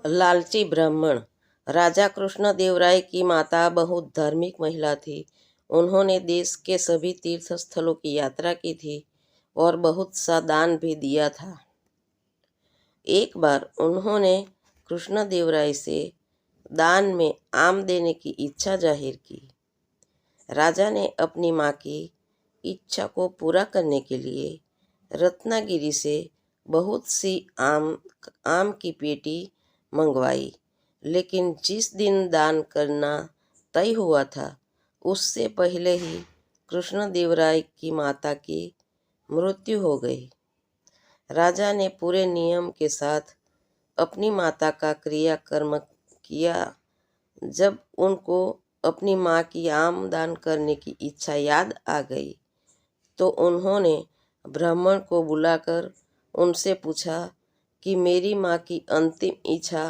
लालची ब्राह्मण। राजा कृष्णदेवराय की माता बहुत धार्मिक महिला थी। उन्होंने देश के सभी तीर्थ स्थलों की यात्रा की थी और बहुत सा दान भी दिया था। एक बार उन्होंने कृष्णदेवराय से दान में आम देने की इच्छा जाहिर की। राजा ने अपनी माँ की इच्छा को पूरा करने के लिए रत्नागिरी से बहुत सी आम की पेटी मंगवाई, लेकिन जिस दिन दान करना तय हुआ था उससे पहले ही कृष्णदेवराय की माता की मृत्यु हो गई। राजा ने पूरे नियम के साथ अपनी माता का क्रियाकर्म किया। जब उनको अपनी माँ की आम दान करने की इच्छा याद आ गई तो उन्होंने ब्राह्मण को बुलाकर उनसे पूछा कि मेरी माँ की अंतिम इच्छा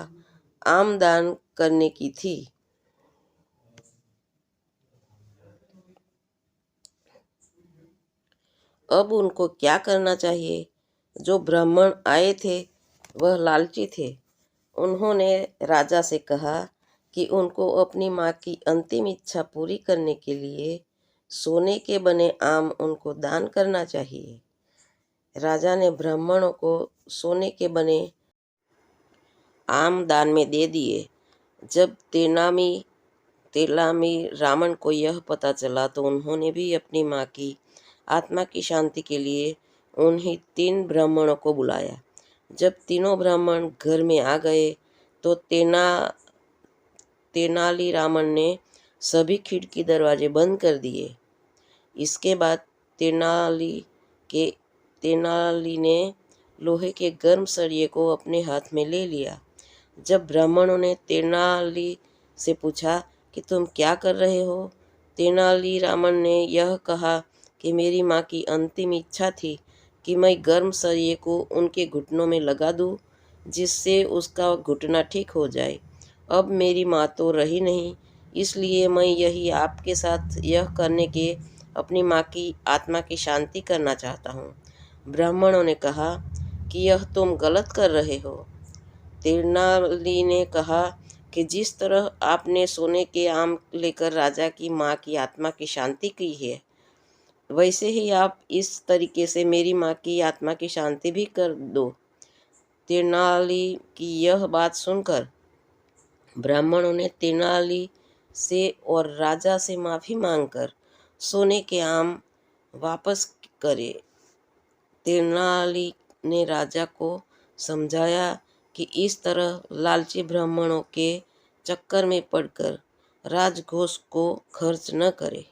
आम दान करने की थी। अब उनको क्या करना चाहिए? जो ब्राह्मण आए थे वह लालची थे। उन्होंने राजा से कहा कि उनको अपनी माँ की अंतिम इच्छा पूरी करने के लिए सोने के बने आम उनको दान करना चाहिए। राजा ने ब्राह्मणों को सोने के बने आम दान में दे दिए। जब तेनाली रामन को यह पता चला तो उन्होंने भी अपनी माँ की आत्मा की शांति के लिए उन्हीं 3 ब्राह्मणों को बुलाया। जब तीनों ब्राह्मण घर में आ गए तो तेनालीरामन ने सभी खिड़की दरवाजे बंद कर दिए। इसके बाद तेनाली ने लोहे के गर्म सरिये को अपने हाथ में ले लिया। जब ब्राह्मणों ने तेनाली से पूछा कि तुम क्या कर रहे हो, तेनालीरामन ने यह कहा कि मेरी माँ की अंतिम इच्छा थी कि मैं गर्म सरिये को उनके घुटनों में लगा दूं, जिससे उसका घुटना ठीक हो जाए। अब मेरी माँ तो रही नहीं, इसलिए मैं यही आपके साथ यह करने के अपनी माँ की आत्मा की शांति करना चाहता हूँ। ब्राह्मणों ने कहा कि यह तुम गलत कर रहे हो। तेनाली ने कहा कि जिस तरह आपने सोने के आम लेकर राजा की माँ की आत्मा की शांति की है, वैसे ही आप इस तरीके से मेरी माँ की आत्मा की शांति भी कर दो। तेनाली की यह बात सुनकर ब्राह्मणों ने तेनाली से और राजा से माफ़ी मांगकर सोने के आम वापस करे। तेनाली ने राजा को समझाया कि इस तरह लालची ब्राह्मणों के चक्कर में पड़कर राजकोष को खर्च न करे।